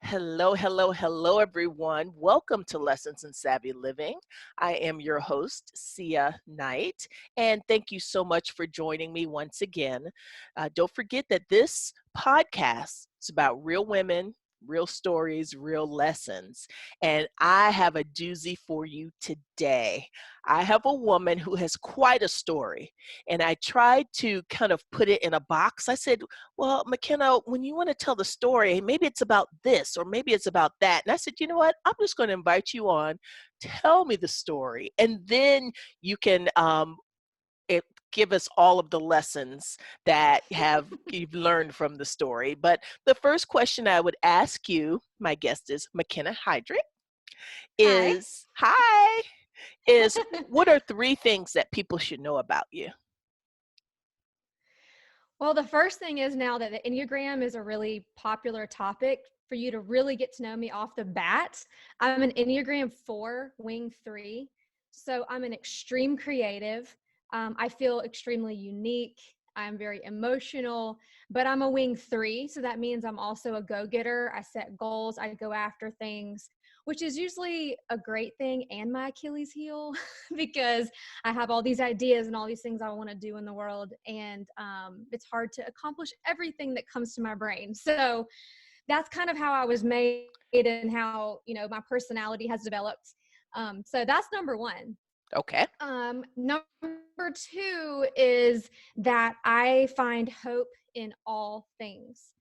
Hello, hello, hello, everyone. Welcome to Lessons in Savvy Living. I am your host, Sia Knight, and thank you so much for joining me once again. Don't forget that this podcast is about real women, real stories, real lessons, and I have a doozy for you today. I have a woman who has quite a story, and I tried to kind of put it in a box. I said, well, McKenna, when you want to tell the story, maybe it's about this or maybe it's about that. And I said, you know what? I'm just going to invite you on. Tell me the story. And then you can it, give us all of the lessons that you've learned from the story. But the first question I would ask you, my guest is McKenna Hydrick, Hi. is hi, is what are three things that people should know about you? Well, the first thing is now that the Enneagram is a really popular topic for you to really get to know me off the bat. I'm an Enneagram 4, wing 3. So I'm an extreme creative. I feel extremely unique. I'm very emotional, but I'm a wing 3. So that means I'm also a go-getter. I set goals, I go after things, which is usually a great thing and my Achilles heel because I have all these ideas and all these things I want to do in the world. And it's hard to accomplish everything that comes to my brain. So that's kind of how I was made and how, my personality has developed. So that's number one. Okay. Number two is that I find hope in all things.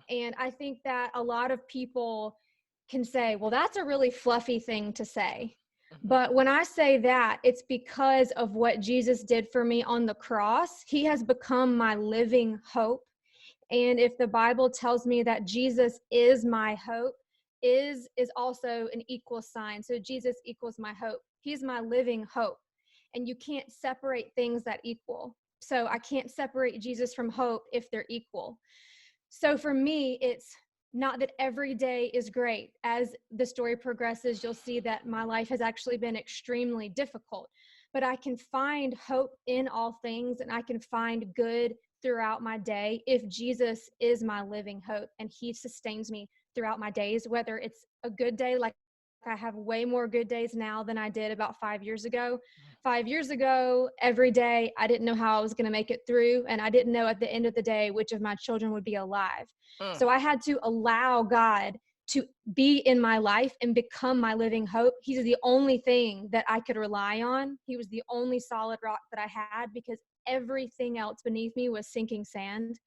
And I think that a lot of people can say, well, that's a really fluffy thing to say. Mhm. But when I say that, it's because of what Jesus did for me on the cross. He has become my living hope. And if the Bible tells me that Jesus is my hope, is also an equal sign. So Jesus equals my hope. He's my living hope. And you can't separate things that equal. So I can't separate Jesus from hope if they're equal. So for me, it's not that every day is great. As the story progresses, you'll see that my life has actually been extremely difficult. But I can find hope in all things, and I can find good throughout my day if Jesus is my living hope and he sustains me throughout my days, whether it's a good day, like I have way more good days now than I did about 5 years ago. 5 years ago, every day, I didn't know how I was going to make it through. And I didn't know at the end of the day which of my children would be alive. Mm. So I had to allow God to be in my life and become my living hope. He's the only thing that I could rely on. He was the only solid rock that I had because everything else beneath me was sinking sand.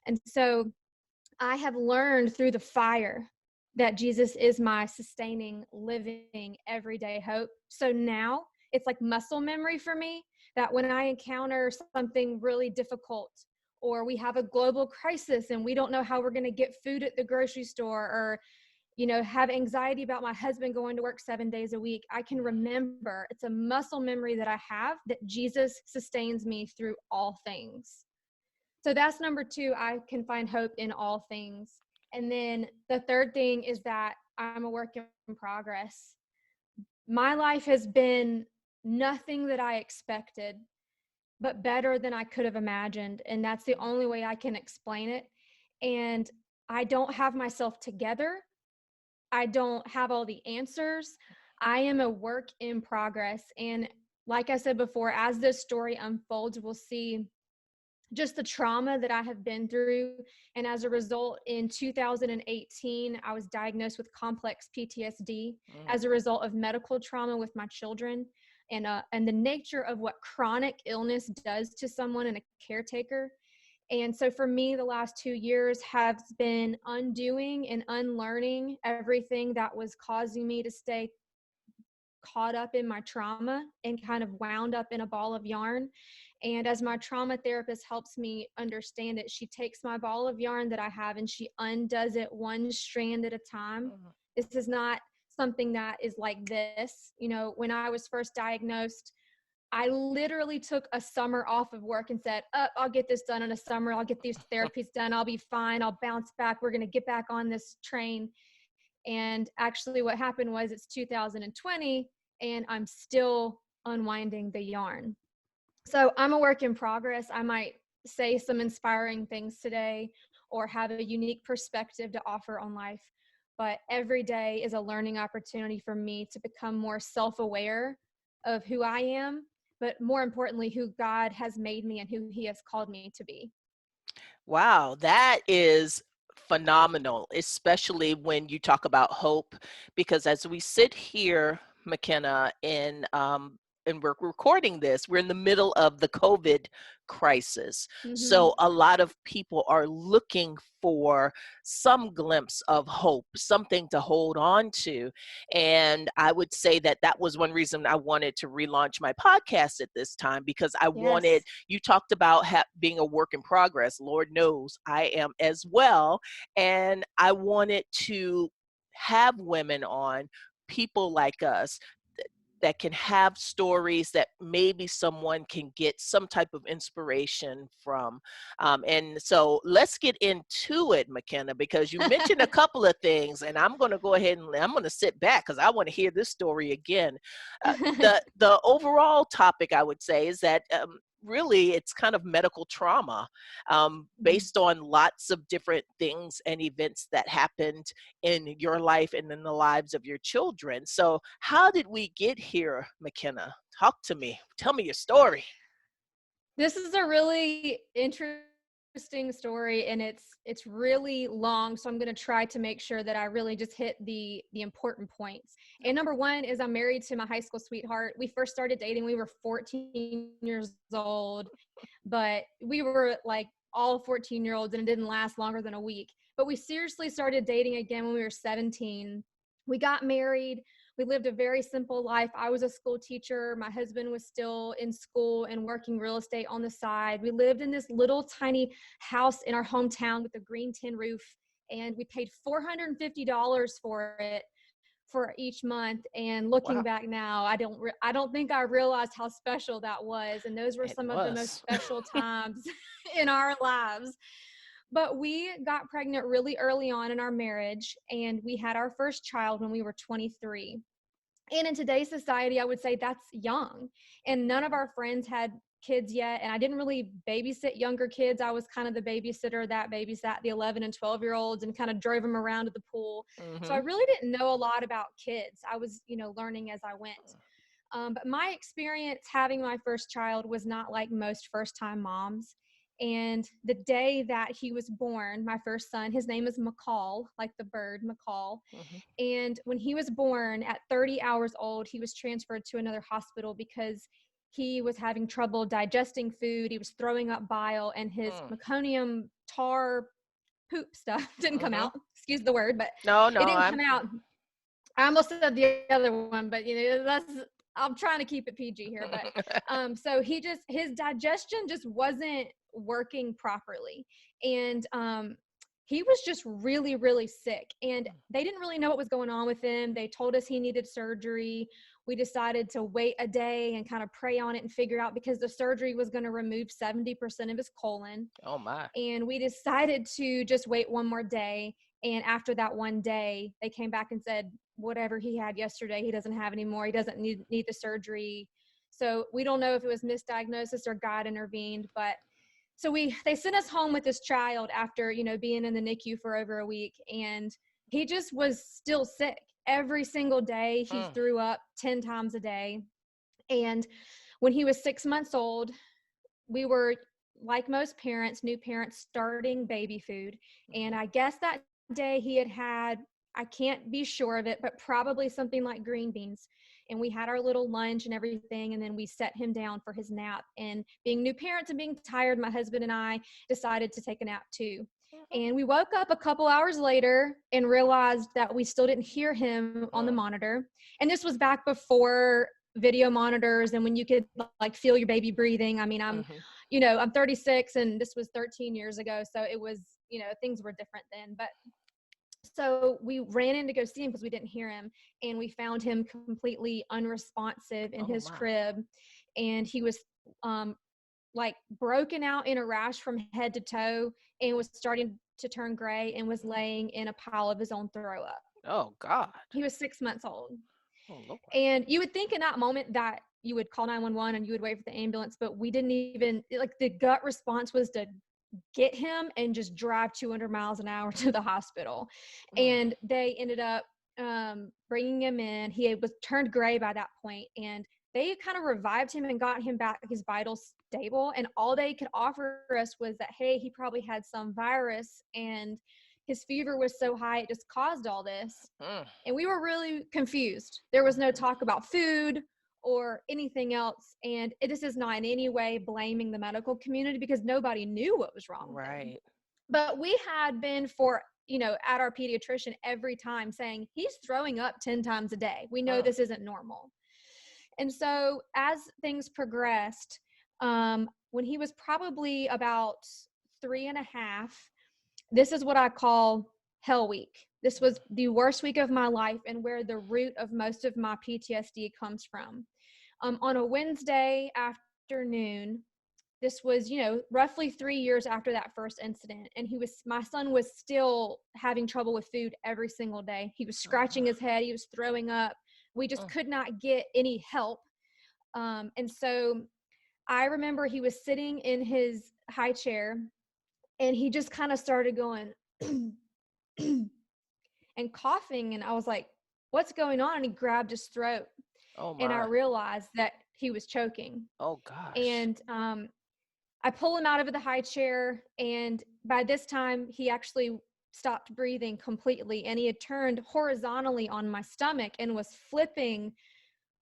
And so I have learned through the fire that Jesus is my sustaining, living, everyday hope. So now it's like muscle memory for me that when I encounter something really difficult, or we have a global crisis and we don't know how we're going to get food at the grocery store, or have anxiety about my husband going to work 7 days a week, I can remember, it's a muscle memory that I have, that Jesus sustains me through all things. So that's number two. I can find hope in all things. And then the third thing is that I'm a work in progress. My life has been nothing that I expected, but better than I could have imagined. And that's the only way I can explain it. And I don't have myself together. I don't have all the answers. I am a work in progress. And like I said before, as this story unfolds, we'll see just the trauma that I have been through. And as a result, in 2018, I was diagnosed with complex PTSD Mm. as a result of medical trauma with my children, and the nature of what chronic illness does to someone and a caretaker. And so for me, the last 2 years have been undoing and unlearning everything that was causing me to stay caught up in my trauma and kind of wound up in a ball of yarn. And as my trauma therapist helps me understand it, she takes my ball of yarn that I have and she undoes it one strand at a time. Mhm. This is not something that is like this. When I was first diagnosed, I literally took a summer off of work and said, I'll get this done in a summer. I'll get these therapies done. I'll be fine. I'll bounce back. We're going to get back on this train. And actually what happened was it's 2020 and I'm still unwinding the yarn. So I'm a work in progress. I might say some inspiring things today or have a unique perspective to offer on life. but every day is a learning opportunity for me to become more self-aware of who I am, but more importantly, who God has made me and who He has called me to be. Wow, that is phenomenal, especially when you talk about hope, because as we sit here, McKenna, and we're recording this, we're in the middle of the COVID crisis. Hmm. So a lot of people are looking for some glimpse of hope, something to hold on to. And I would say that that was one reason I wanted to relaunch my podcast at this time, because I wanted, Yes. you talked about being a work in progress. Lord knows I am as well. And I wanted to have women on, people like us, that can have stories that maybe someone can get some type of inspiration from. And so let's get into it, McKenna, because you mentioned a couple of things, and I'm going to go ahead and I'm going to sit back because I want to hear this story again. The overall topic, I would say, is that really it's kind of medical trauma, Mhm. based on lots of different things and events that happened in your life and in the lives of your children. So, how did we get here, McKenna? Talk to me. Tell me your story. This is a really interesting story, and it's really long, so I'm going to try to make sure that I really just hit the important points. And number one is I'm married to my high school sweetheart. We first started dating, we were 14 years old, but we were like all 14-year-olds, and it didn't last longer than a week. But we seriously started dating again when we were 17. We got married. We lived a very simple life. I was a school teacher. My husband was still in school and working real estate on the side. We lived in this little tiny house in our hometown with a green tin roof, and we paid $450 for it for each month. And looking Wow, back now, I don't think I realized how special that was, and those were it some of the most was. special times in our lives. But we got pregnant really early on in our marriage, and we had our first child when we were 23. And in today's society, I would say that's young. And none of our friends had kids yet. And I didn't really babysit younger kids. I was kind of the babysitter that babysat the 11 and 12-year-olds and kind of drove them around to the pool. So I Hmm. really didn't know a lot about kids. I was, learning as I went. But my experience having my first child was not like most first time moms. And the day that he was born, my first son, his name is McCall, like the bird McCall. Hmm. And when he was born at 30 hours old, he was transferred to another hospital because he was having trouble digesting food. He was throwing up bile, and his meconium tar poop stuff didn't come Hmm. out. Excuse the word, but No, no, it didn't I'm. come out. I almost said the other one, but that's I'm trying to keep it PG here. But so his digestion just wasn't working properly, and he was just really, really sick, and they didn't really know what was going on with him. They told us he needed surgery. We decided to wait a day and kind of pray on it and figure out, because the surgery was going to remove 70% of his colon. Oh my. And we decided to just wait one more day. And after that one day, they came back and said, whatever he had yesterday, he doesn't have anymore. He doesn't need the surgery. So we don't know if it was misdiagnosis or God intervened. But so they sent us home with this child after, being in the NICU for over a week. And he just was still sick. Every single day, he Mm. threw up 10 times a day. And when he was 6 months old, we were, like most parents, new parents, starting baby food. And Mhm. I guess that day he had, I can't be sure of it, but probably something like green beans. And we had our little lunch and everything. And then we set him down for his nap. And being new parents and being tired, my husband and I decided to take a nap too. Mhm. And we woke up a couple hours later and realized that we still didn't hear him on the Mm. monitor. And this was back before video monitors and when you could like feel your baby breathing. I mean, Mhm. I'm 36 and this was 13 years ago. So it was, things were different then. But so we ran in to go see him because we didn't hear him. And we found him completely unresponsive in Oh his my. crib. And he was um, like broken out in a rash from head to toe and was starting to turn gray and was laying in a pile of his own throw up. Oh God. He was 6 months old. Oh Lord. And you would think in that moment that you would call 911 and you would wait for the ambulance, but we didn't even, like, the gut response was to get him and just drive 200 miles an hour to the hospital. Mm. And they ended up bringing him in. He was turned gray by that point, and they kind of revived him and got him back his vitals stable. And all they could offer us was that, hey, he probably had some virus and his fever was so high it just caused all this. Mm. And we were really confused. There was no Mhm. talk about food or anything else. And this is not in any way blaming the medical community, because nobody knew what was wrong with him. Right. But we had been at our pediatrician every time saying, he's throwing up 10 times a day. We know Mm. this isn't normal. And so as things progressed, when he was probably about 3.5, this is what I call hell week. This was the worst week of my life and where the root of most of my PTSD comes from. On a Wednesday afternoon, this was, roughly 3 years after that first incident. And my son was still having trouble with food every single day. He was scratching his head. He was throwing up. We just Mm. could not get any help. And so I remember he was sitting in his high chair and he just kind of started going and coughing. And I was like, what's going on? And he grabbed his throat. Oh And I my. realized that he was choking. Oh gosh. And I pull him out of the high chair. And by this time, he actually stopped breathing completely. And he had turned horizontally on my stomach and was flipping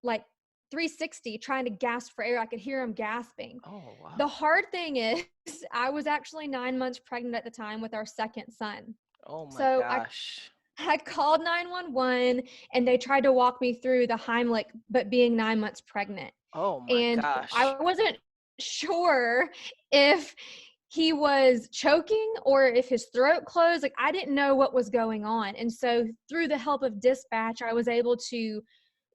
like 360, trying to gasp for air. I could hear him gasping. Oh The wow. hard thing is, I was actually 9 months pregnant at the time with our second son. Oh my So gosh. I called 911 and they tried to walk me through the Heimlich, but being 9 months pregnant. Oh my And gosh. I wasn't sure if he was choking or if his throat closed. Like, I didn't know what was going on. And so through the help of dispatch, I was able to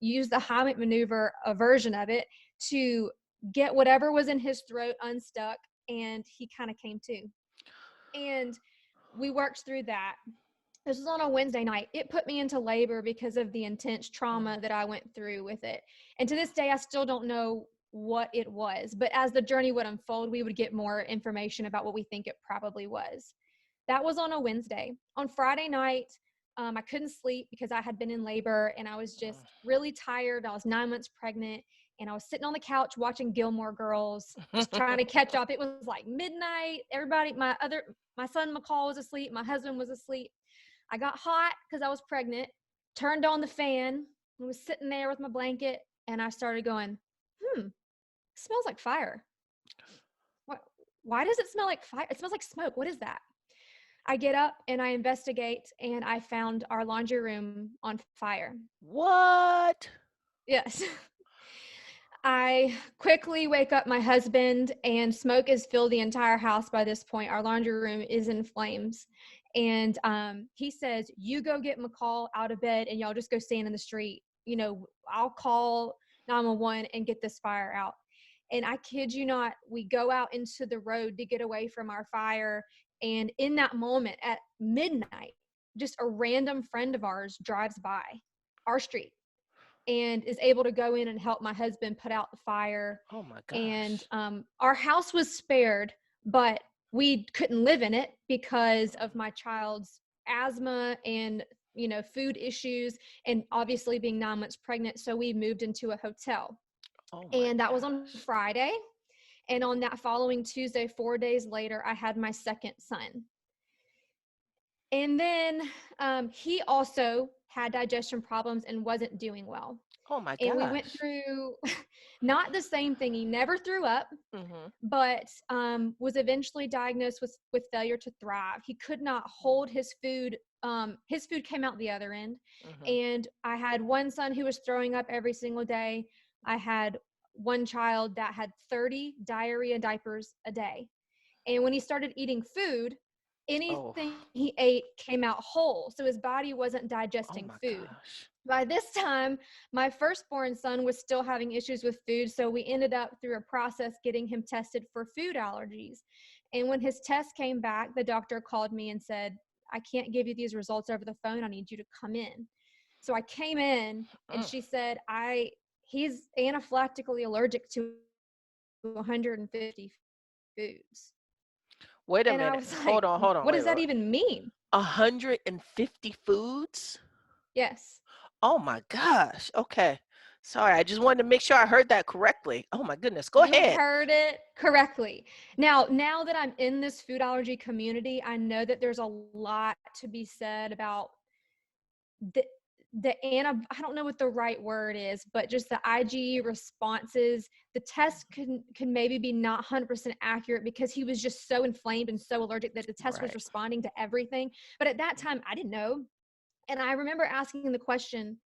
use the Heimlich maneuver, a version of it, to get whatever was in his throat unstuck. And he kind of came to. And we worked through that. This was on a Wednesday night. It put me into labor because of the intense trauma Mm. that I went through with it. And to this day, I still don't know what it was. But as the journey would unfold, we would get more information about what we think it probably was. That was on a Wednesday. On Friday night, I couldn't sleep because I had been in labor and I was just really tired. I was 9 months pregnant and I was sitting on the couch watching Gilmore Girls, just trying to catch up. It was like midnight. Everybody, my son McCall was asleep. My husband was asleep. I got hot because I was pregnant, turned on the fan, and was sitting there with my blanket, and I started going, it smells like fire. What? Why does it smell like fire? It smells like smoke. What is that? I get up and I investigate, and I found our laundry room on fire. What? Yes. I quickly wake up my husband, and smoke has filled the entire house by this point. Our laundry room is in flames. And he says, you go get McCall out of bed and y'all just go stand in the street. I'll call 911 and get this fire out. And I kid you not, we go out into the road to get away from our fire. And in that moment at midnight, just a random friend of ours drives by our street and is able to go in and help my husband put out the fire. Oh my And gosh. our house was spared, but we couldn't live in it because of Mm. my child's asthma and food issues, and obviously being 9 months pregnant. So we moved into a hotel, Oh my and that was on gosh. Friday. And on that following Tuesday, 4 days later, I had my second son. And then he also had digestion problems and wasn't doing well. Oh my And we went gosh. through not the same thing. He never threw up, Mhm. but was eventually diagnosed with failure to thrive. He could not hold his food. His food came out the other end. Mhm. And I had one son who was throwing up every single day. I had one child that had 30 diarrhea diapers a day. And when he started eating food, Oh. anything he ate came out whole. So his body wasn't Oh digesting my food. gosh. By this time, my firstborn son was still having issues with food. So we ended up through a process getting him tested for food allergies. And when his test came back, the doctor called me and said, I can't give you these results over the phone. I need you to come in. So I came in and Mm. she said, he's anaphylactically allergic to 150 foods. Wait a And I minute. was Hold like, on, hold on. what Wait, does wait, that wait. even mean? 150 foods? Yes. Oh my gosh. Okay. Sorry, I just wanted to make sure I heard that correctly. Oh my goodness. Go You ahead. heard it correctly. Now that I'm in this food allergy community, I know that there's a lot to be said about the I don't know what the right word is, but just the IgE responses. The test can maybe be not 100% accurate because he was just so inflamed and so allergic that the test was Right. responding to everything. But at that time, I didn't know. And I remember asking the question,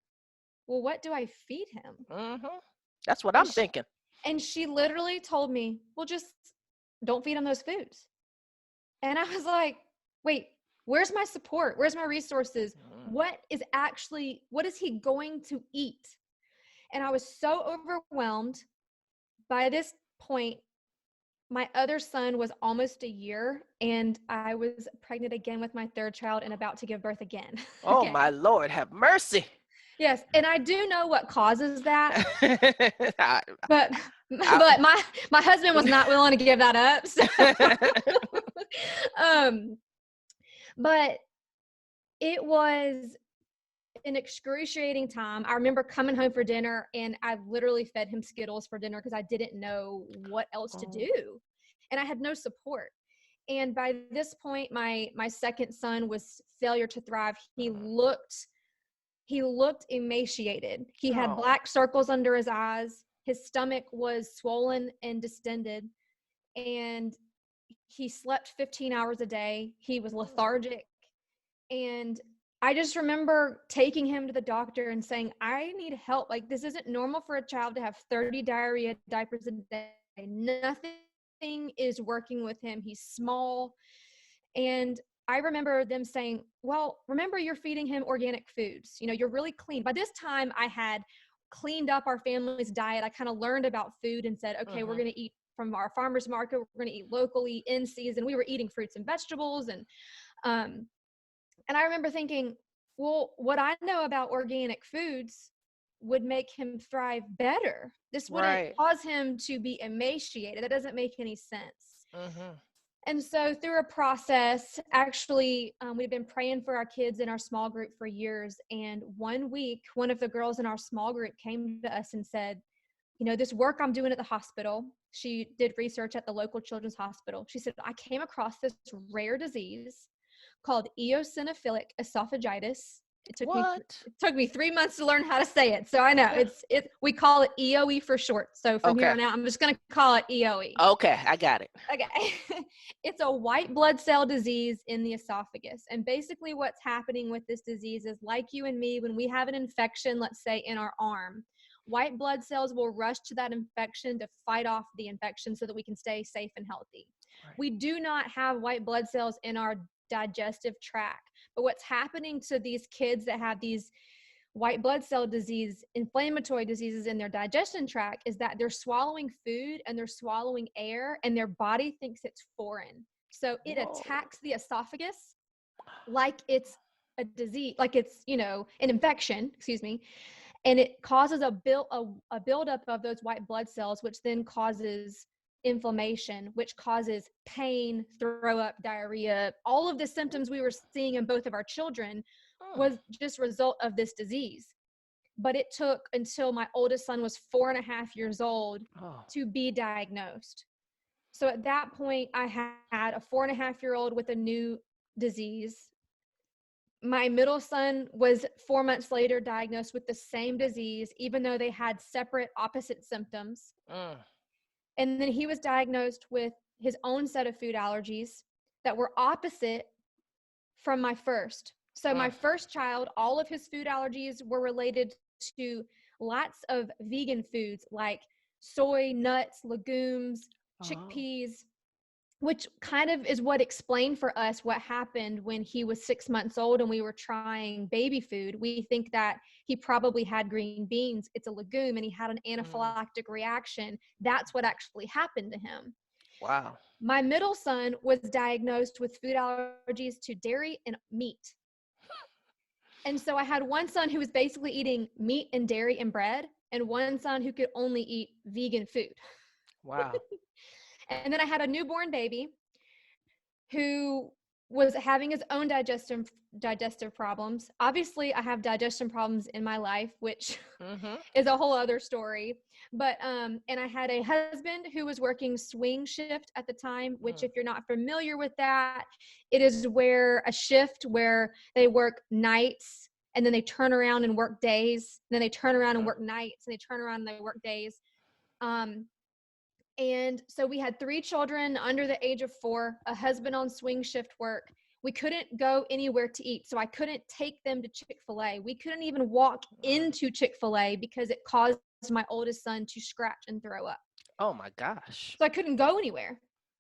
well, what do I feed him? Mm-hmm. That's what And I'm she, thinking. and she literally told me, well, just don't feed him those foods. And I was like, wait, where's my support? Where's my resources? Mm. What is he going to eat? And I was so overwhelmed. By this point, my other son was almost a year, and I was pregnant again with my third child and about to give birth again. Oh Okay. my Lord, have mercy. Yes. And I do know what causes that, I, but I, but my husband was not willing to give that up. So um but it was an excruciating time. I remember coming home for dinner and I literally fed him Skittles for dinner because I didn't know what else to oh, do. And I had no support. And by this point, my second son was failure to thrive. He looked emaciated. He had oh, black circles under his eyes. His stomach was swollen and distended. And he slept 15 hours a day. He was lethargic. And I just remember taking him to the doctor and saying, I need help. Like, this isn't normal for a child to have 30 diarrhea diapers a day. Nothing is working with him. He's small. And I remember them saying, well, remember, you're feeding him organic foods. You're really clean. By this time, I had cleaned up our family's diet. I kind of learned about food and said, okay, we're mm-hmm. going to eat from our farmer's market. We're going to eat locally in season. We were eating fruits and vegetables. Um, and I remember thinking, well, what I know about organic foods would make him thrive better. This wouldn't Right. cause him to be emaciated. That doesn't make any sense. Mm-hmm. And so through a process, actually, we've been praying for our kids in our small group for years. And one week, one of the girls in our small group came to us and said, this work I'm doing at the hospital, she did research at the local children's hospital. She said, I came across this rare disease called eosinophilic esophagitis. It took me What? it took me 3 months to learn how to say it. So I know we call it EOE for short. So from here Okay. on out, I'm just going to call it EOE. Okay, I got it. Okay. It's a white blood cell disease in the esophagus. And basically what's happening with this disease is, like you and me, when we have an infection, let's say in our arm, white blood cells will rush to that infection to fight off the infection so that we can stay safe and healthy. Right. We do not have white blood cells in our digestive tract. But what's happening to these kids that have these white blood cell disease, inflammatory diseases in their digestion tract, is that they're swallowing food and they're swallowing air and their body thinks it's foreign. So it Whoa. attacks the esophagus like it's a disease, like it's, an infection, excuse me. And it causes a buildup of those white blood cells, which then causes inflammation, which causes pain, throw up, diarrhea. All of the symptoms we were seeing in both of our children Mm. was just a result of this disease. But it took until my oldest son was 4.5 years old Oh. to be diagnosed. So at that point, I had a 4.5-year-old with a new disease. My middle son was 4 months later diagnosed with the same disease, even though they had separate opposite symptoms. Mm. And then he was diagnosed with his own set of food allergies that were opposite from my first. So my Mm. first child, all of his food allergies were related to lots of vegan foods like soy, nuts, legumes, Oh. chickpeas, which kind of is what explained for us what happened when he was 6 months old and we were trying baby food. We think that he probably had green beans. It's a legume, and he had an Mm. anaphylactic reaction. That's what actually happened to him. Wow. My middle son was diagnosed with food allergies to dairy and meat. And so I had one son who was basically eating meat and dairy and bread, and one son who could only eat vegan food. Wow. And then I had a newborn baby who was having his own digestive problems. Obviously, I have digestion problems in my life, which Mm-hmm. is a whole other story. But and I had a husband who was working swing shift at the time, which, if you're not familiar with that, it is where a shift where they work nights and then they turn around and work days, and then they turn around and Mm-hmm. work nights, and they turn around and they work days. Um, and so we had 3 children under the age of 4, a husband on swing shift work. We couldn't go anywhere to eat, so I couldn't take them to Chick-fil-A. We couldn't even walk into Chick-fil-A because it caused my oldest son to scratch and throw up. Oh my gosh. So I couldn't go anywhere.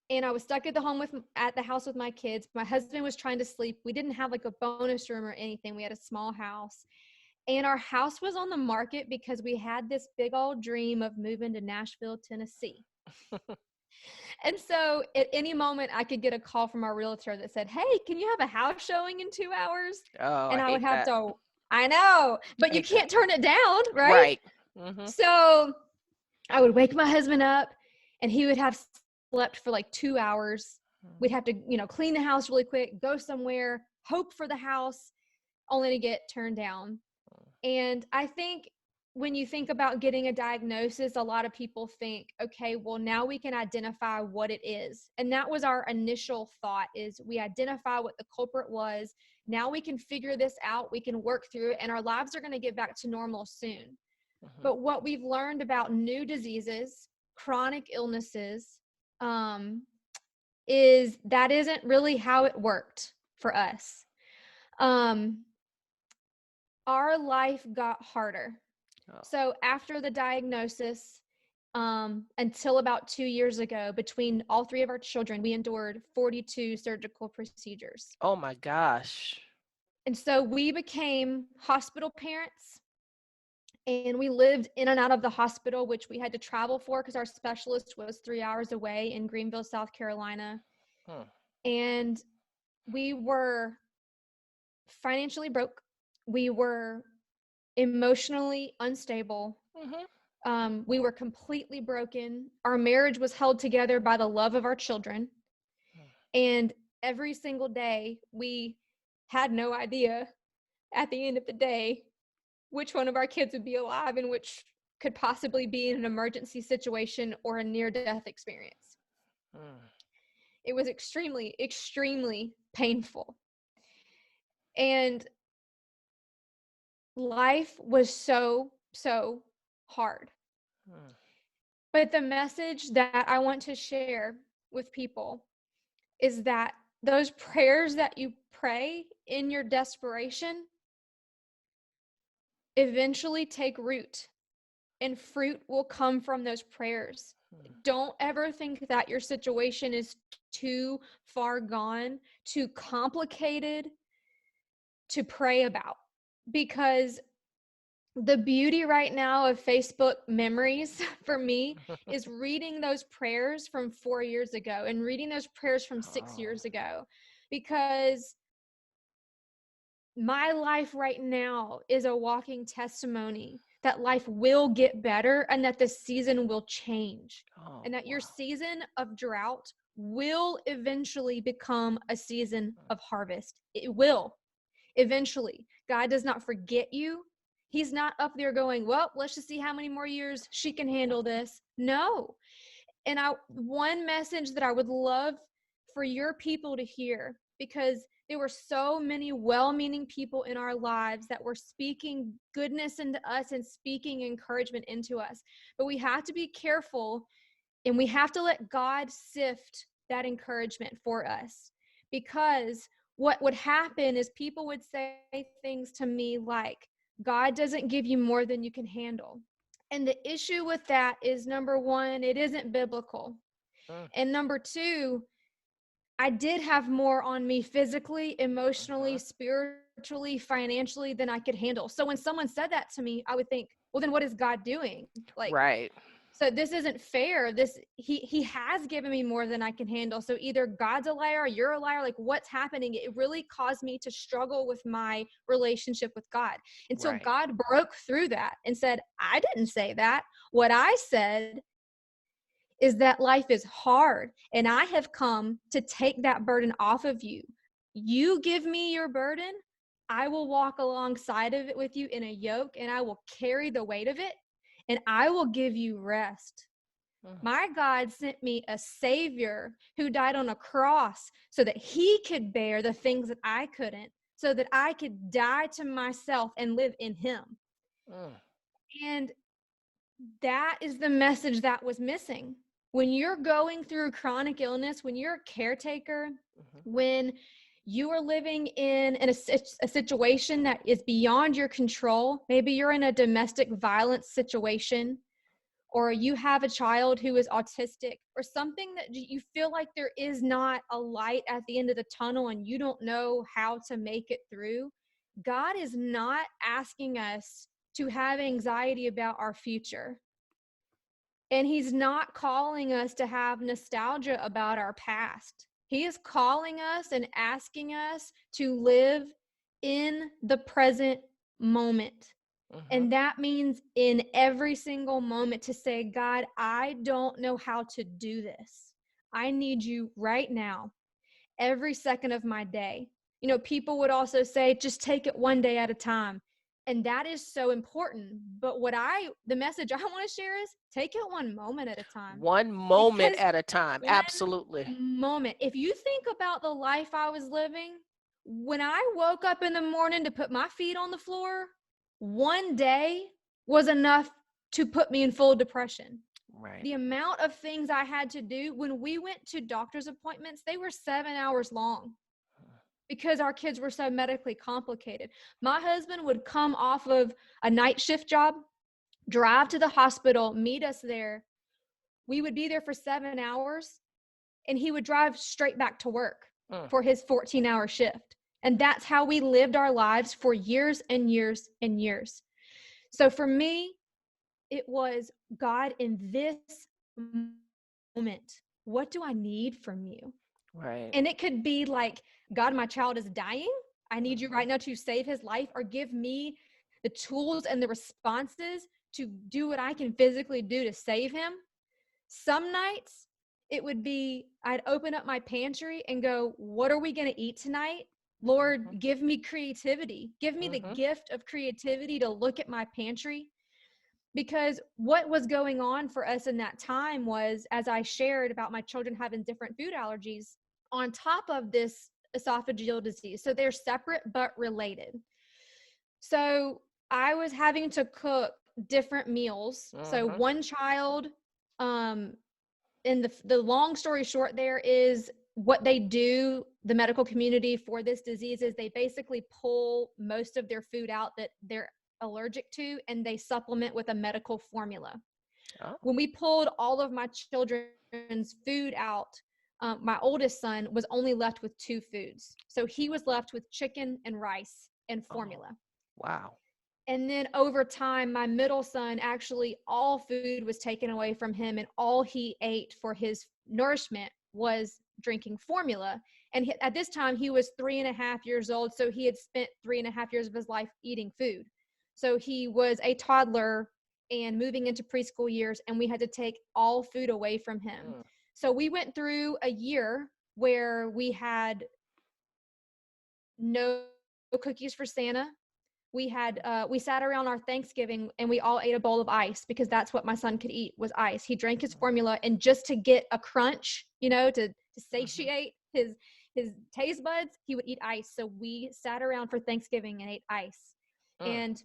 And I was stuck at the house with my kids. My husband was trying to sleep. We didn't have like a bonus room or anything. We had a small house. And our house was on the market because we had this big old dream of moving to Nashville, Tennessee. And so at any moment I could get a call from our realtor that said, "Hey, can you have a house showing in 2 hours?" Oh, And I I would hate have that. to, I know, but you Hate that. can't turn it down, right? Right. Mm-hmm. So I would wake my husband up and he would have slept for like 2 hours. We'd have to, clean the house really quick, go somewhere, hope for the house, only to get turned down. And I think when you think about getting a diagnosis, a lot of people think, okay, well, now we can identify what it is. And that was our initial thought, is we identify what the culprit was. Now we can figure this out. We can work through it, and our lives are going to get back to normal soon. Mm-hmm. But what we've learned about new diseases, chronic illnesses, is that isn't really how it worked for us. Our life got harder. Oh. So after the diagnosis, until about 2 years ago, between all 3 of our children, we endured 42 surgical procedures. Oh my gosh. And so we became hospital parents, and we lived in and out of the hospital, which we had to travel for because our specialist was 3 hours away in Greenville, South Carolina. Hmm. And we were financially broke. We were emotionally unstable. Mm-hmm. We were completely broken. Our marriage was held together by the love of our children. And every single day, we had no idea at the end of the day which one of our kids would be alive and which could possibly be in an emergency situation or a near-death experience. Mm. It was extremely, extremely painful. And life was so, so hard. Mm. But the message that I want to share with people is that those prayers that you pray in your desperation eventually take root, and fruit will come from those prayers. Don't ever think that your situation is too far gone, too complicated to pray about, because the beauty right now of Facebook memories for me is reading those prayers from 4 years ago and reading those prayers from 6 Oh. years ago, because my life right now is a walking testimony that life will get better and that the season will change, Oh. and that your Wow. season of drought will eventually become a season of harvest. It will eventually. God does not forget you. He's not up there going, well, let's just see how many more years she can handle this. No. And one message that I would love for your people to hear, because there were so many well-meaning people in our lives that were speaking goodness into us and speaking encouragement into us. But we have to be careful, and we have to let God sift that encouragement for us. Because what would happen is people would say things to me like, God doesn't give you more than you can handle. And the issue with that is, number one, it isn't biblical. Mm. And number two, I did have more on me physically, emotionally, Mm-hmm. spiritually, financially than I could handle. So when someone said that to me, I would think, well, then what is God doing? Like, Right. so this isn't fair. He has given me more than I can handle. So either God's a liar or you're a liar. Like, what's happening? It really caused me to struggle with my relationship with God until Right. God broke through that and said, I didn't say that. What I said is that life is hard, and I have come to take that burden off of you. You give me your burden, I will walk alongside of it with you in a yoke, and I will carry the weight of it, and I will give you rest. Mm, My God sent me a savior who died on a cross so that he could bear the things that I couldn't, so that I could die to myself and live in him. mm, And that is the message that was missing. When you're going through chronic illness, when you're a caretaker, mhm, when you are living in a situation that is beyond your control, maybe you're in a domestic violence situation, or you have a child who is autistic, or something that you feel like there is not a light at the end of the tunnel and you don't know how to make it through, God is not asking us to have anxiety about our future. And he's not calling us to have nostalgia about our past. He is calling us and asking us to live in the present moment. mhm. And that means in every single moment to say, God, I don't know how to do this. I need you right now, every second of my day. You know, people would also say, just take it one day at a time. And that is so important. But the message I want to share is take it one moment at a time. One moment Because at a time. one Absolutely. moment, if you think about the life I was living, when I woke up in the morning to put my feet on the floor, one day was enough to put me in full depression. Right. The amount of things I had to do when we went to doctor's appointments, they were 7 hours long because our kids were so medically complicated. My husband would come off of a night shift job, drive to the hospital, meet us there. We would be there for 7 hours, and he would drive straight back to work Mm, for his 14-hour shift. And that's how we lived our lives for years and years and years. So for me, it was, God, in this moment, what do I need from you? right. And it could be like, God, my child is dying. I need you Mhm, right now to save his life, or give me the tools and the responses to do what I can physically do to save him. Some nights it would be, I'd open up my pantry and go, what are we going to eat tonight? mhm, Lord, give me creativity. Give me the mhm, gift of creativity to look at my pantry. Because what was going on for us in that time was, as I shared about my children having different food allergies, on top of this esophageal disease. So they're separate but related. So I was having to cook different meals. So mhm, one child, um, and the long story short there is, what they do, the medical community, for this disease is they basically pull most of their food out that they're allergic to, and they supplement with a medical formula. oh, When we pulled all of my children's food out, my oldest son was only left with two foods. So he was left with chicken and rice and oh, formula. wow. And then over time, my middle son, actually all food was taken away from him, and all he ate for his nourishment was drinking formula. And at this time, he was 3.5 years old. So he had spent 3.5 years of his life eating food. So he was a toddler and moving into preschool years, and we had to take all food away from him. Mm, So we went through a year where we had no cookies for Santa. We sat around our Thanksgiving and we all ate a bowl of ice, because that's what my son could eat, was ice. He drank his mhm, formula, and just to get a crunch, to mhm, satiate his taste buds, he would eat ice. So we sat around for Thanksgiving and ate ice. mm, And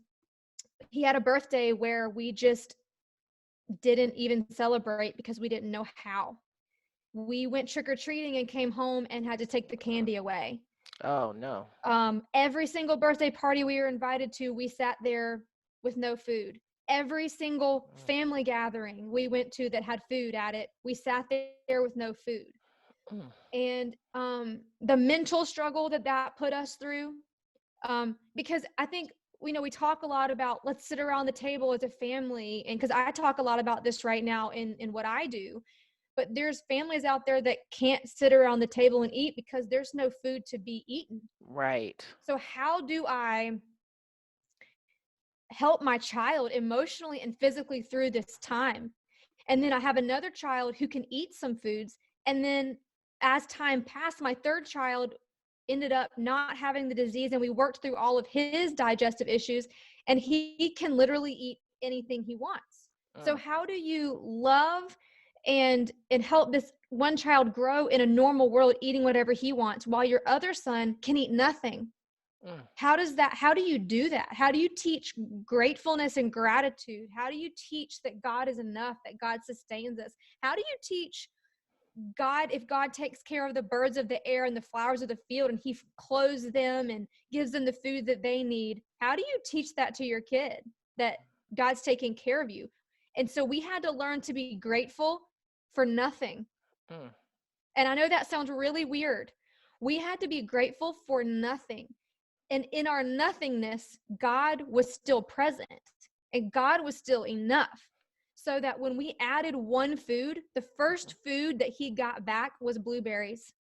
he had a birthday where we just didn't even celebrate because we didn't know how. We went trick-or-treating and came home and had to take the mm. candy away. Oh, no. Every single birthday party we were invited to, we sat there with no food. Every single Mm, family gathering we went to that had food at it, we sat there with no food. mm, And the mental struggle that put us through, because I think, we talk a lot about, let's sit around the table as a family, and because I talk a lot about this right now in what I do. But there's families out there that can't sit around the table and eat because there's no food to be eaten. right. So how do I help my child emotionally and physically through this time? And then I have another child who can eat some foods. And then as time passed, my third child ended up not having the disease, and we worked through all of his digestive issues, and he can literally eat anything he wants. So Mm, how do you love and help this one child grow in a normal world, eating whatever he wants, while your other son can eat nothing? mm, How do you do that? How do you teach gratefulness and gratitude? How do you teach that God is enough, that God sustains us? How do you teach God, if God takes care of the birds of the air and the flowers of the field, and he clothes them and gives them the food that they need, how do you teach that to your kid, that God's taking care of you? And so we had to learn to be grateful for nothing. mm, And I know that sounds really weird. We had to be grateful for nothing. And in our nothingness, God was still present and God was still enough. So that when we added one food, the mhm. first food that he got back was blueberries.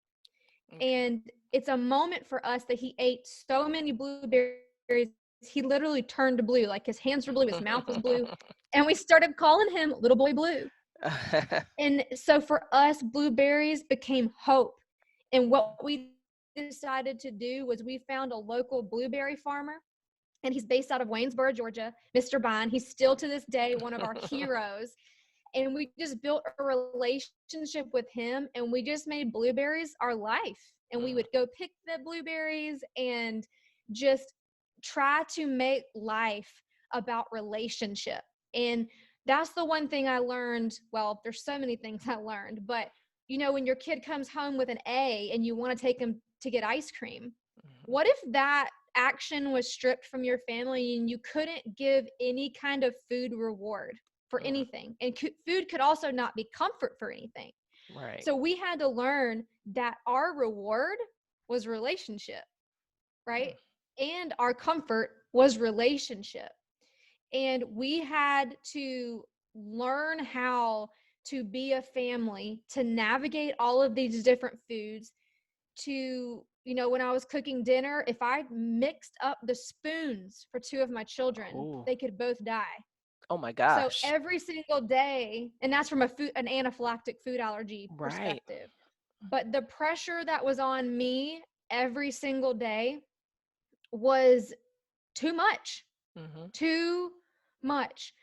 Okay. And it's a moment for us that he ate so many blueberries, he literally turned blue. Like his hands were blue, his mouth was blue. And we started calling him Little Boy Blue. And so for us, blueberries became hope. And what we decided to do was we found a local blueberry farmer, and he's based out of Waynesboro, Georgia, Mr. Bond. He's still to this day one of our heroes. And we just built a relationship with him, and we just made blueberries our life. And we Mm, would go pick the blueberries and just try to make life about relationship. And that's the one thing I learned. Well, there's so many things I learned, but when your kid comes home with an A and you want to take them to get ice cream, mhm, what if that action was stripped from your family and you couldn't give any kind of food reward for mm, anything? And food could also not be comfort for anything. right. So we had to learn that our reward was relationship, right? Mm, And our comfort was relationship. And we had to learn how to be a family, to navigate all of these different foods, to, when I was cooking dinner, if I mixed up the spoons for two of my children, oh, they could both die. oh my So gosh. every single day, and that's from an anaphylactic food allergy Right. perspective. But the pressure that was on me every single day was too much, Hmm. too much.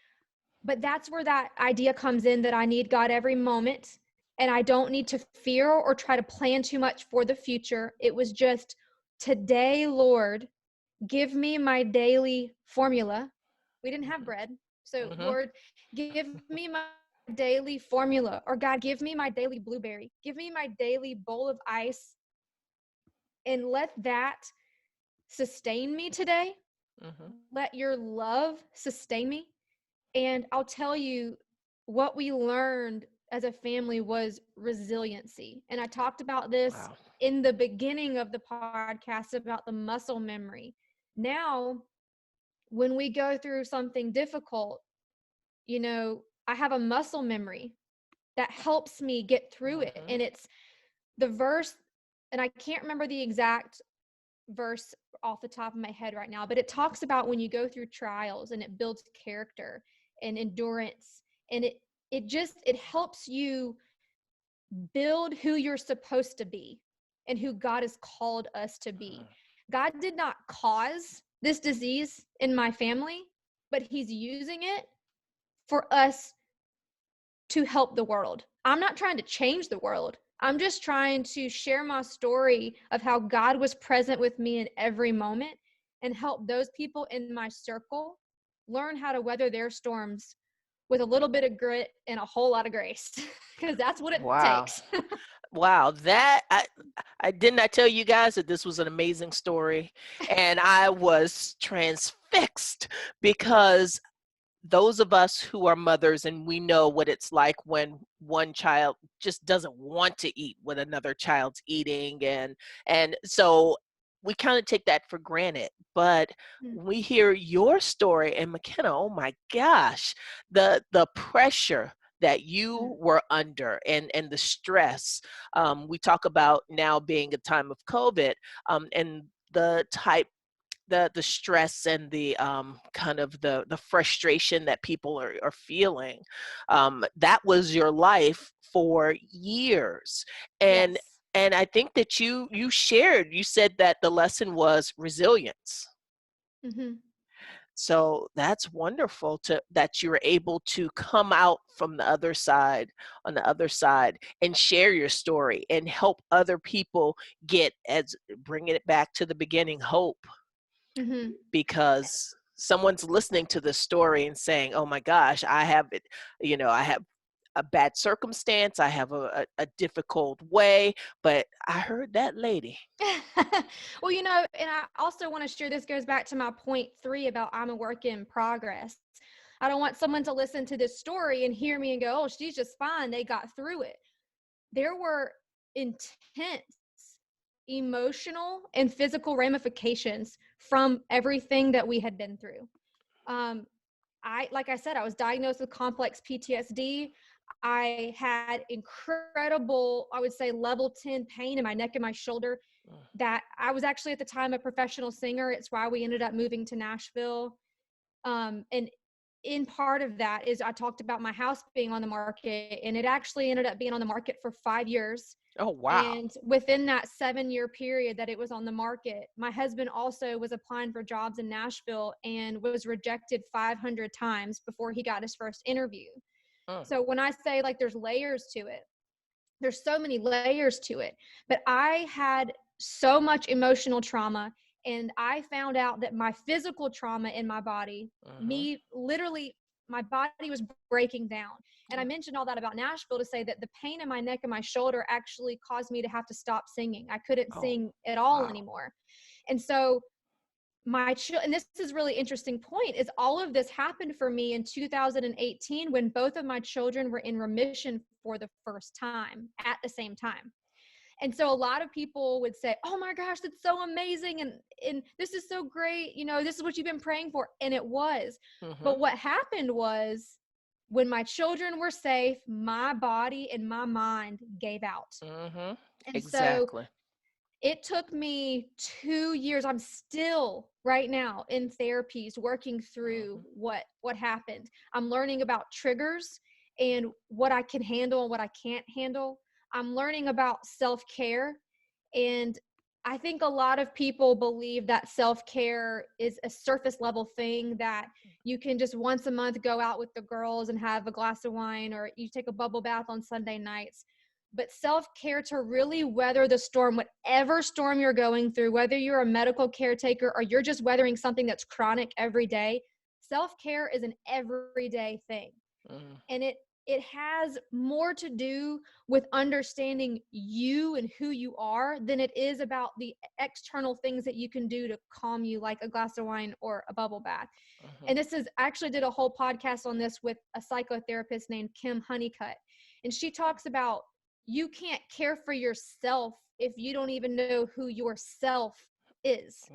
But that's where that idea comes in, that I need God every moment, and I don't need to fear or try to plan too much for the future. It was just, today, Lord, give me my daily formula. We didn't have bread. So, Hmm. Lord, give me my daily formula. Or God, give me my daily blueberry. Give me my daily bowl of ice, and let that sustain me today. Hmm. Let your love sustain me. And I'll tell you, what we learned as a family was resiliency. And I talked about this Wow. in the beginning of the podcast about the muscle memory. Now, when we go through something difficult, I have a muscle memory that helps me get through it. Hmm. And it's the verse, and I can't remember the exact verse off the top of my head right now, but it talks about when you go through trials, and it builds character and endurance, and it helps you build who you're supposed to be and who God has called us to be. God did not cause this disease in my family, but he's using it for us to help the world. I'm not trying to change the world. I'm just trying to share my story of how God was present with me in every moment, and help those people in my circle learn how to weather their storms with a little bit of grit and a whole lot of grace, because that's what it Wow. takes. Wow, I did not tell you guys that this was an amazing story, and I was transfixed because those of us who are mothers, and we know what it's like when one child just doesn't want to eat what another child's eating, and so we kind of take that for granted. But we hear your story, and McKenna, oh my gosh, the pressure that you were under, and the stress. We talk about now being a time of COVID, and the type the stress and the kind of the frustration that people are feeling. That was your life for years. And Yes. and I think that you said that the lesson was resilience. Mhm. So that's wonderful to that you're able to come out from the other side on the other side and share your story and help other people get, as bringing it back to the beginning, hope, Mhm. because someone's listening to this story and saying, "Oh my gosh, I have it, I have a bad circumstance, I have a difficult way, but I heard that lady." Well, and I also want to share, this goes back to my point 3 about I'm a work in progress. I don't want someone to listen to this story and hear me and go, "Oh, she's just fine. They got through it." There were intense emotional and physical ramifications from everything that we had been through. Um, like I said, I was diagnosed with complex PTSD. I had incredible, I would say, level 10 pain in my neck and my shoulder. Mm, That I was actually at the time a professional singer. It's why we ended up moving to Nashville. And in part of that is I talked about my house being on the market, and it actually ended up being on the market for 5 years. oh, wow. And within that 7-year period that it was on the market, my husband also was applying for jobs in Nashville and was rejected 500 times before he got his first interview. Mm, So when I say like there's layers to it, there's so many layers to it. But I had so much emotional trauma, and I found out that my physical trauma in my body, mhm, me literally, my body was breaking down. And I mentioned all that about Nashville to say that the pain in my neck and my shoulder actually caused me to have to stop singing. I couldn't oh, sing at all wow. anymore. And so and this is really interesting point, is all of this happened for me in 2018 when both of my children were in remission for the first time at the same time. And so a lot of people would say, "Oh my gosh, that's so amazing, and this is so great, this is what you've been praying for." And it was. Mhm, But what happened was, when my children were safe, my body and my mind gave out. mhm, And so exactly. it took me 2 years. I'm still right now in therapies working through Mhm, what happened. I'm learning about triggers and what I can handle and what I can't handle. I'm learning about self-care, and I think a lot of people believe that self-care is a surface level thing, that you can just once a month go out with the girls and have a glass of wine, or you take a bubble bath on Sunday nights. But self-care, to really weather the storm, whatever storm you're going through, whether you're a medical caretaker or you're just weathering something that's chronic every day, self-care is an everyday thing. mm, And it has more to do with understanding you and who you are than it is about the external things that you can do to calm you, like a glass of wine or a bubble bath. mhm, And I actually did a whole podcast on this with a psychotherapist named Kim Honeycutt. And she talks about, you can't care for yourself if you don't even know who yourself is.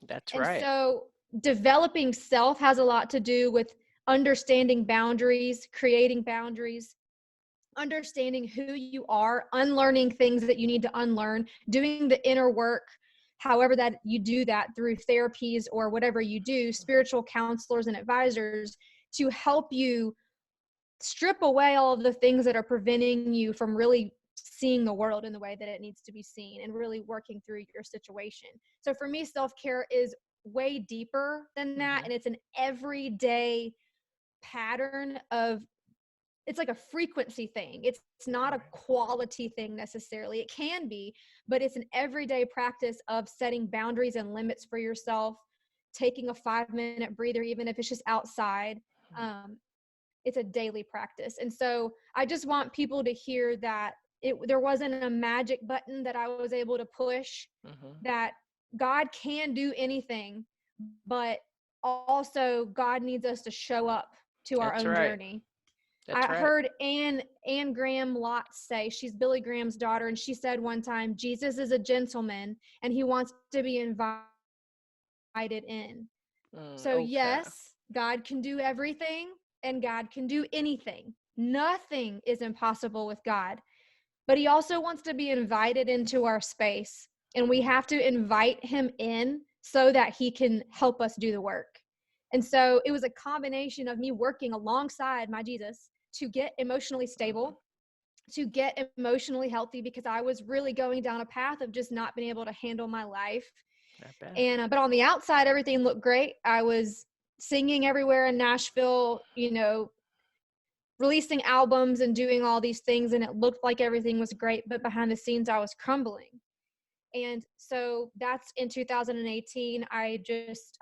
that's And right. so developing self has a lot to do with understanding boundaries, creating boundaries, understanding who you are, unlearning things that you need to unlearn, doing the inner work, however that you do that through therapies or whatever you do, Mhm, spiritual counselors and advisors, to help you strip away all of the things that are preventing you from really seeing the world in the way that it needs to be seen and really working through your situation. So for me, self-care is way deeper than that, mhm, and it's an everyday pattern of, it's like a frequency thing. It's not a right, quality thing necessarily. It can be, but it's an everyday practice of setting boundaries and limits for yourself, taking a 5-minute breather, even if it's just outside. mm, Um, it's a daily practice. And so I just want people to hear that there wasn't a magic button that I was able to push, mhm, that God can do anything, but also God needs us to show up to our that's own right, journey. that's I right. heard Anne Graham Lotz say, she's Billy Graham's daughter, and she said one time, Jesus is a gentleman and he wants to be invited in. So Okay. yes, God can do everything and God can do anything. Nothing is impossible with God. But he also wants to be invited into our space. And we Mm, have to invite him in so that he can help us do the work. And so it was a combination of me working alongside my Jesus to get emotionally Mhm. stable, to get emotionally healthy, because I was really going down a path of just not being able to handle my life. I bet. And but on the outside, everything looked great. I was singing everywhere in Nashville, releasing albums and doing all these things, and it looked like everything was great, but behind the scenes I was crumbling. And so that's in 2018. I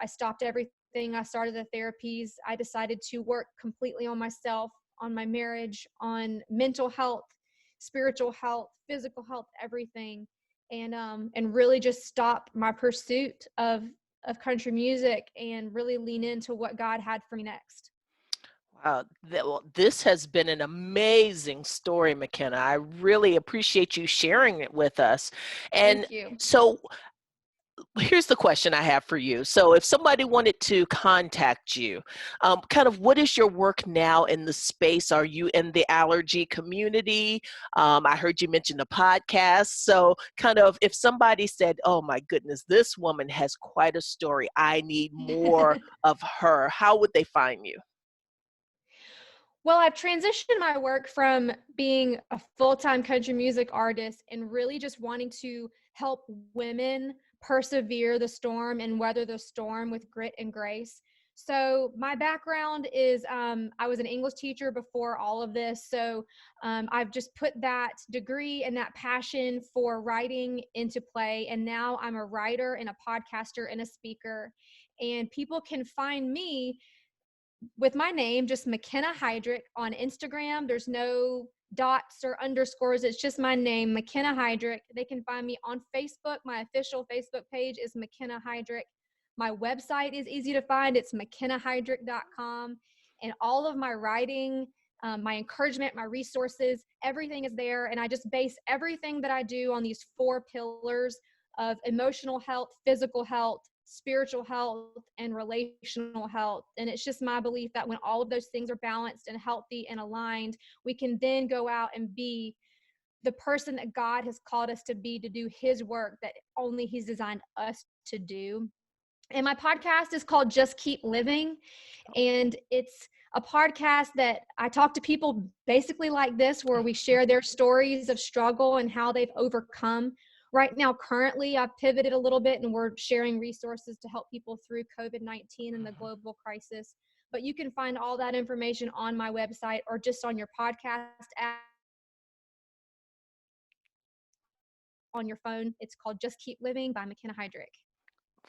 stopped everything. I started the therapies. I decided to work completely on myself, on my marriage, on mental health, spiritual health, physical health, everything. And really just stop my pursuit of country music and really lean into what God had for me next. Wow, well, this has been an amazing story, McKenna. I really appreciate you sharing it with us. And Thank you. so here's the question I have for you. So if somebody wanted to contact you, kind of what is your work now in the space? Are you in the allergy community? I heard you mention the podcast. So kind of if somebody said, oh my goodness, this woman has quite a story. I need more of her. How would they find you? Well, I've transitioned my work from being a full-time country music artist and really just wanting to help women persevere the storm and weather the storm with grit and grace. So my background is I was an English teacher before all of this. So I've just put that degree and that passion for writing into play. And now I'm a writer and a podcaster and a speaker. And people can find me with my name, just McKenna Hydrick on Instagram. There's no dots or underscores. It's just my name, McKenna Hydrick. They can find me on Facebook. My official Facebook page is McKenna Hydrick. My website is easy to find. It's mckennahydrick.com. And all of my writing, my encouragement, my resources, everything is there. And I just base everything that I do on these 4 pillars of emotional health, physical health, spiritual health, and relational health. And it's just my belief that when all of those things are balanced and healthy and aligned, we can then go out and be the person that God has called us to be, to do his work that only he's designed us to do. And my podcast is called Just Keep Living. And it's a podcast that I talk to people basically like this, where we share their stories of struggle and how they've overcome. Right now, currently, I've pivoted a little bit and we're sharing resources to help people through COVID-19 and the Mhm. global crisis. But you can find all that information on my website or just on your podcast app on your phone. It's called Just Keep Living by McKenna Hydrick.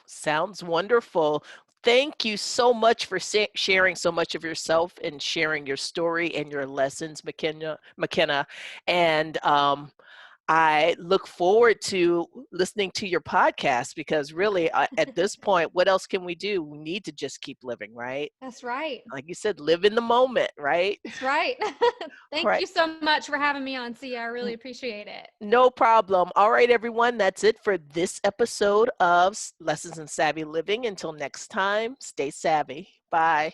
Sounds wonderful. Thank you so much for sharing so much of yourself and sharing your story and your lessons, McKenna. And I look forward to listening to your podcast because really, at this point, what else can we do? We need to just keep living, right? That's right. Like you said, live in the moment, right? That's right. All Thank right. you so much for having me on, Sia. I really appreciate it. No problem. All right, everyone. That's it for this episode of Lessons in Savvy Living. Until next time, stay savvy. Bye.